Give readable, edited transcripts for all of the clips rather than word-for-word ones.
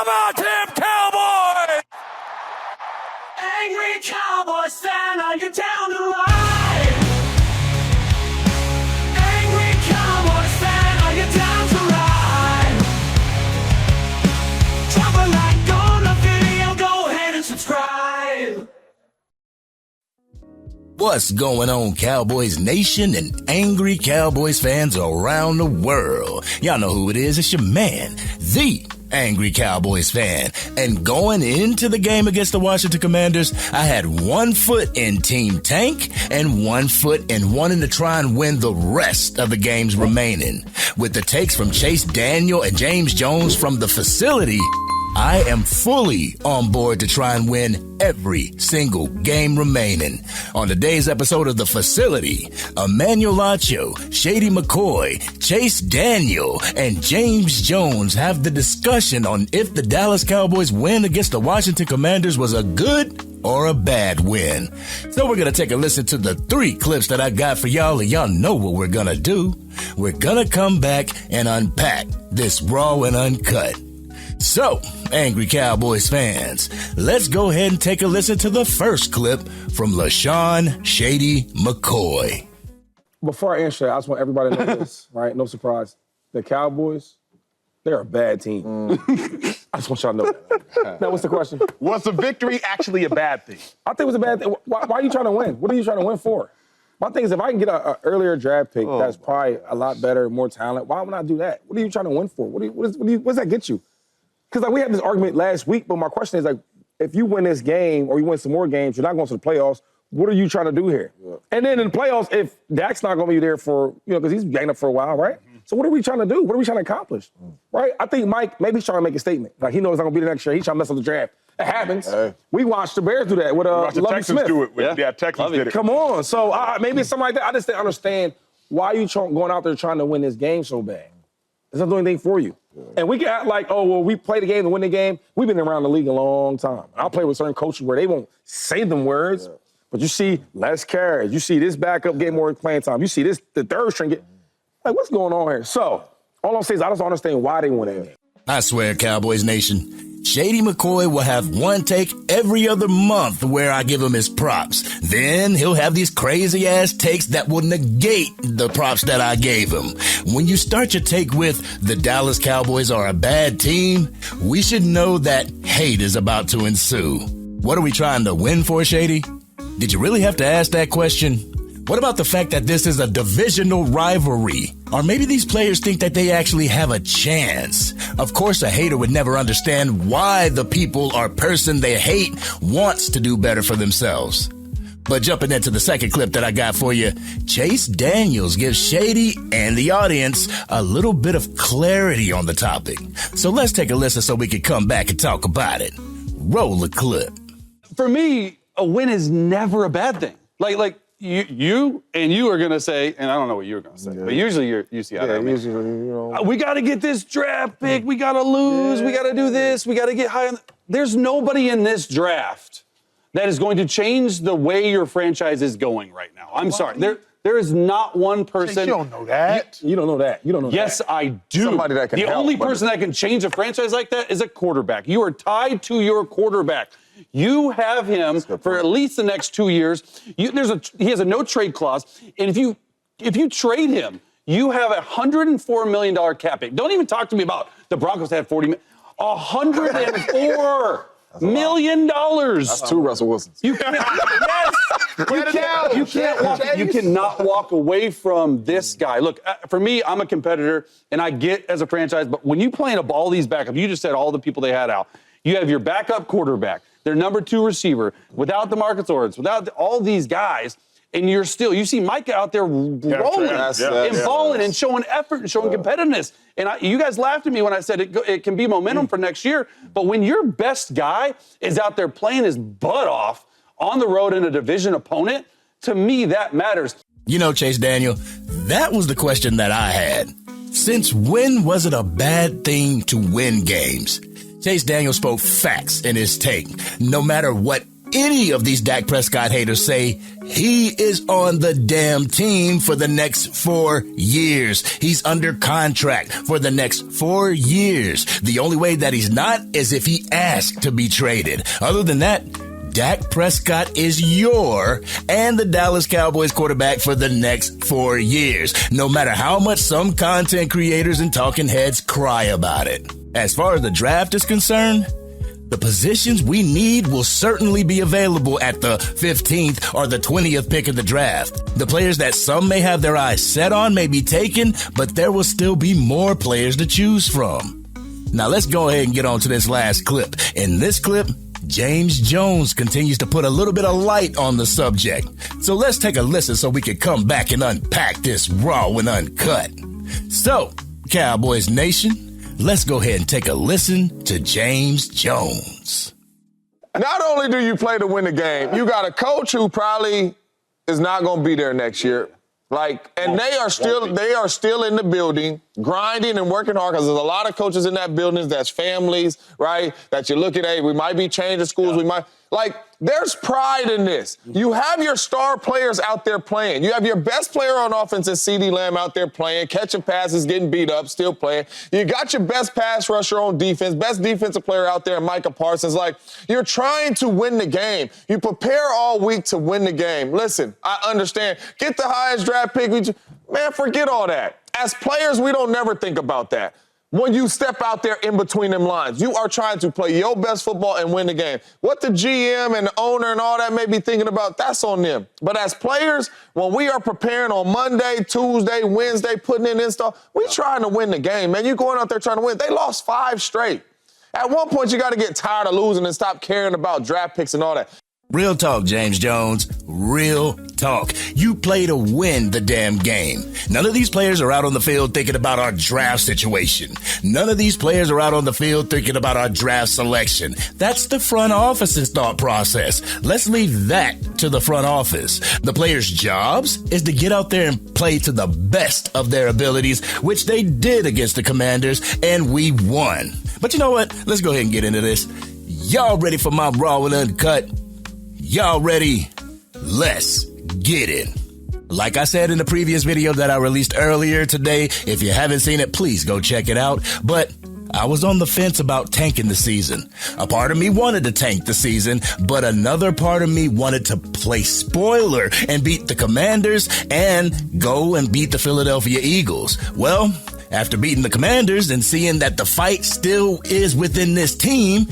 Come on, Team Cowboys! Angry Cowboys Fan, are you down to ride? Angry Cowboys Fan, are you down to ride? Drop a like on the video, go ahead and subscribe. What's going on, Cowboys Nation and Angry Cowboys fans around the world? Y'all know who it is. It's your man, the Angry Cowboys Fan. And going into the game against the Washington Commanders, I had 1 foot in Team Tank and 1 foot in wanting to try and win the rest of the games remaining. With the takes from Chase Daniel and James Jones from the facility, I am fully on board to try and win every single game remaining. On today's episode of The Facility, Emmanuel Acho, Shady McCoy, Chase Daniel, and James Jones have the discussion on if the Dallas Cowboys win against the Washington Commanders was a good or a bad win. So we're going to take a listen to the 3 clips that I got for y'all, and y'all know what we're going to do. We're going to come back and unpack this raw and uncut. So, Angry Cowboys fans, let's go ahead and take a listen to the first clip from LaShawn Shady McCoy. Before I answer that, I just want everybody to know this, right? No surprise. The Cowboys, they're a bad team. I just want y'all to know that. Now, what's the question? Was the victory actually a bad thing? I think it was a bad thing. Why are you trying to win? What are you trying to win for? My thing is, if I can get an earlier draft pick that's probably a lot better, more talent, why would I do that? What are you trying to win for? What does that get you? Because we had this argument last week, but my question is, if you win this game or you win some more games, you're not going to the playoffs, what are you trying to do here? Yeah. And then in the playoffs, if Dak's not going to be there for, because he's banged up for a while, right? Mm-hmm. So what are we trying to do? What are we trying to accomplish? Right? I think Mike, maybe he's trying to make a statement. Like, he knows he's not going to be there next year. He's trying to mess up the draft. It happens. Hey. We watched the Bears do that with Lovie Texans Smith. do it. Yeah, Texans did it. Come on. So maybe it's something like that. I just didn't understand why you going out there trying to win this game so bad. It's not doing anything for you. Yeah. And we can act like, we play the game to win the game. We've been around the league a long time. I'll play with certain coaches where they won't say them words, but you see less carries. You see this backup get more playing time. You see this, the third string get, what's going on here? So, all I'm saying is I just don't understand why they win that game. I swear, Cowboys Nation, Shady McCoy will have one take every other month where I give him his props. Then he'll have these crazy-ass takes that will negate the props that I gave him. When you start your take with the Dallas Cowboys are a bad team, we should know that hate is about to ensue. What are we trying to win for, Shady? Did you really have to ask that question? What about the fact that this is a divisional rivalry? Or maybe these players think that they actually have a chance. Of course, a hater would never understand why the people or person they hate wants to do better for themselves. But jumping into the second clip that I got for you, Chase Daniels gives Shady and the audience a little bit of clarity on the topic. So let's take a listen so we can come back and talk about it. Roll the clip. For me, a win is never a bad thing. Like you are going to say, and I don't know what you're going to say, but usually you see how that means. We got to get this draft pick. We got to lose. We got to do this. We got to get high on. There's nobody in this draft that is going to change the way your franchise is going right now. I'm sorry. There is not one person. You don't know that. You don't know that. You don't know that. Yes, I do. Somebody that can The help, only person that can change a franchise like that is a quarterback. You are tied to your quarterback. You have him for at least the next 2 years. He has a no-trade clause. And if you trade him, you have a $104 million cap hit. Don't even talk to me about the Broncos had $40 million. $104 million. That's 2 Russell Wilsons. You cannot walk away from this guy. Look, for me, I'm a competitor, and I get as a franchise, but when you playing up all these backups, you just said all the people they had out. You have your backup quarterback, their number 2 receiver, without the Marcus Lawrence, without all these guys, and you see Micah out there rolling and balling and showing effort and showing competitiveness. And you guys laughed at me when I said it can be momentum for next year, but when your best guy is out there playing his butt off on the road in a division opponent, to me, that matters. You know, Chase Daniel, that was the question that I had. Since when was it a bad thing to win games? Chase Daniel spoke facts in his take. No matter what any of these Dak Prescott haters say he is on the damn team for the next 4 years. He's under contract for the next 4 years. The only way that he's not is if he asked to be traded. Other than that, Dak Prescott is your and the Dallas Cowboys quarterback for the next 4 years, no matter how much some content creators and talking heads cry about it. As far as the draft is concerned, the positions we need will certainly be available at the 15th or the 20th pick of the draft. The players that some may have their eyes set on may be taken, but there will still be more players to choose from. Now let's go ahead and get on to this last clip. In this clip, James Jones continues to put a little bit of light on the subject. So let's take a listen so we can come back and unpack this raw and uncut. So, Cowboys Nation, let's go ahead and take a listen to James Jones. Not only do you play to win the game, you got a coach who probably is not going to be there next year. And they are still in the building, grinding and working hard, because there's a lot of coaches in that building that's families, right? That you look at, hey, we might be changing schools, there's pride in this. You have your star players out there playing. You have your best player on offense in CeeDee Lamb out there playing, catching passes, getting beat up, still playing. You got your best pass rusher on defense, best defensive player out there, Micah Parsons. You're trying to win the game. You prepare all week to win the game. Listen, I understand. Get the highest draft pick. Man, forget all that. As players, we don't never think about that. When you step out there in between them lines, you are trying to play your best football and win the game. What the GM and the owner and all that may be thinking about, that's on them. But as players, when we are preparing on Monday, Tuesday, Wednesday, putting in install, we trying to win the game, man. You going out there trying to win. They lost 5 straight. At one point, you got to get tired of losing and stop caring about draft picks and all that. Real talk, James Jones. Real talk. You play to win the damn game. None of these players are out on the field thinking about our draft situation. None of these players are out on the field thinking about our draft selection. That's the front office's thought process. Let's leave that to the front office. The players' jobs is to get out there and play to the best of their abilities, which they did against the Commanders, and we won. But you know what? Let's go ahead and get into this. Y'all ready for my raw and uncut? Y'all ready? Let's get it. Like I said in the previous video that I released earlier today, if you haven't seen it, please go check it out. But I was on the fence about tanking the season. A part of me wanted to tank the season, but another part of me wanted to play spoiler and beat the Commanders and go and beat the Philadelphia Eagles. Well, after beating the Commanders and seeing that the fight still is within this team,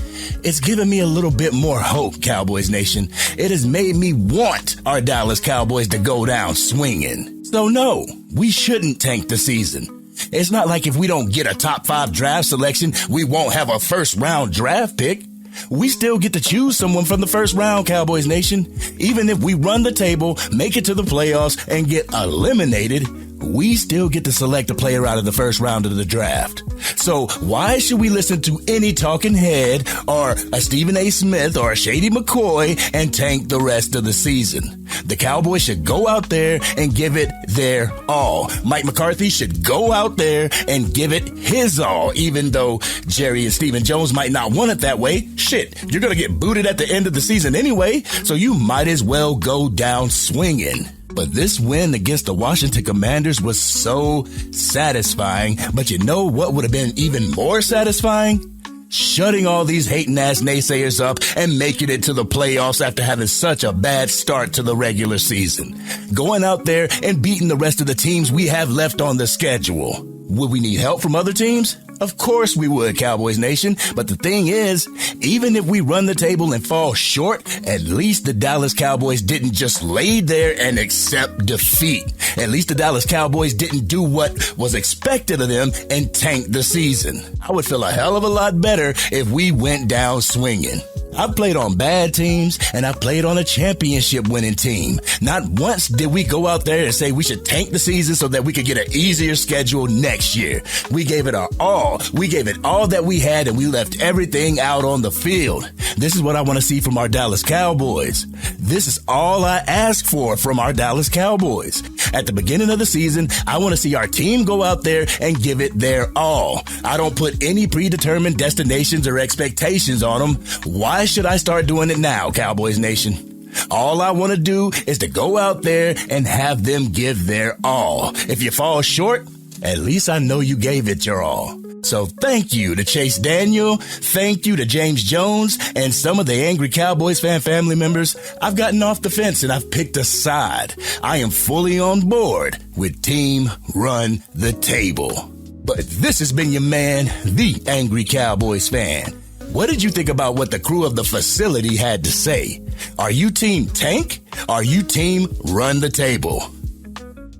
it's given me a little bit more hope, Cowboys Nation. It has made me want our Dallas Cowboys to go down swinging. So no, we shouldn't tank the season. It's not like if we don't get a top 5 draft selection, we won't have a first round draft pick. We still get to choose someone from the first round, Cowboys Nation. Even if we run the table, make it to the playoffs, and get eliminated, we still get to select a player out of the first round of the draft. So why should we listen to any talking head or a Stephen A. Smith or a Shady McCoy and tank the rest of the season? The Cowboys should go out there and give it their all. Mike McCarthy should go out there and give it his all, even though Jerry and Stephen Jones might not want it that way. Shit, you're going to get booted at the end of the season anyway, so you might as well go down swinging. But this win against the Washington Commanders was so satisfying. But you know what would have been even more satisfying? Shutting all these hating-ass naysayers up and making it to the playoffs after having such a bad start to the regular season. Going out there and beating the rest of the teams we have left on the schedule. Would we need help from other teams? Of course we would, Cowboys Nation. But the thing is, even if we run the table and fall short, at least the Dallas Cowboys didn't just lay there and accept defeat. At least the Dallas Cowboys didn't do what was expected of them and tank the season. I would feel a hell of a lot better if we went down swinging. I've played on bad teams, and I've played on a championship-winning team. Not once did we go out there and say we should tank the season so that we could get an easier schedule next year. We gave it our all. We gave it all that we had, and we left everything out on the field. This is what I want to see from our Dallas Cowboys. This is all I ask for from our Dallas Cowboys. At the beginning of the season, I want to see our team go out there and give it their all. I don't put any predetermined destinations or expectations on them. Why why should I start doing it now, Cowboys Nation? All I want to do is to go out there and have them give their all. If you fall short, at least I know you gave it your all. So thank you to Chase Daniel, thank you to James Jones, and some of the Angry Cowboys fan family members. I've gotten off the fence and I've picked a side. I am fully on board with Team Run the Table. But this has been your man, the Angry Cowboys Fan. What did you think about what the crew of the facility had to say? Are you Team Tank? Are you Team Run the Table?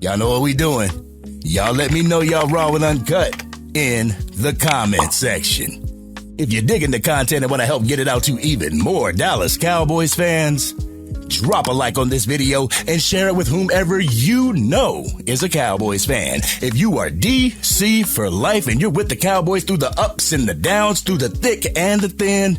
Y'all know what we doing. Y'all let me know y'all raw and uncut in the comment section. If you're digging the content and want to help get it out to even more Dallas Cowboys fans, drop a like on this video and share it with whomever you know is a Cowboys fan. If you are DC for life and you're with the Cowboys through the ups and the downs, through the thick and the thin,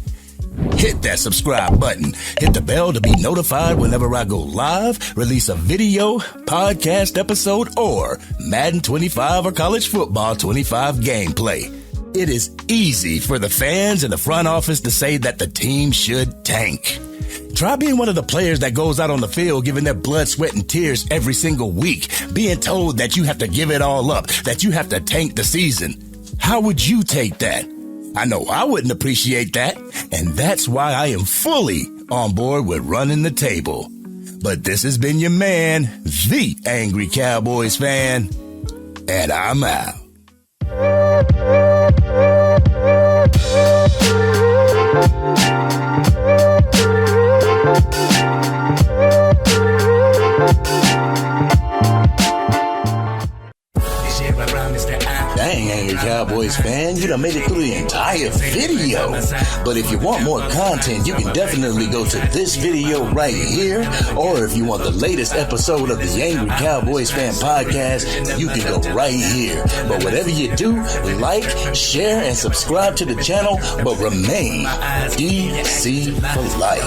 hit that subscribe button. Hit the bell to be notified whenever I go live, release a video, podcast episode, or Madden 25 or College Football 25 gameplay. It is easy for the fans and the front office to say that the team should tank. Try being one of the players that goes out on the field giving their blood, sweat, and tears every single week, being told that you have to give it all up, that you have to tank the season. How would you take that? I know I wouldn't appreciate that, and that's why I am fully on board with running the table. But this has been your man, the Angry Cowboys Fan, and I'm out. Dang, Angry Cowboys fan, you done made it through the entire video. But if you want more content, you can definitely go to this video right here. Or if you want the latest episode of the Angry Cowboys Fan podcast, you can go right here. But whatever you do, like, share, and subscribe to the channel, but remain DC for life.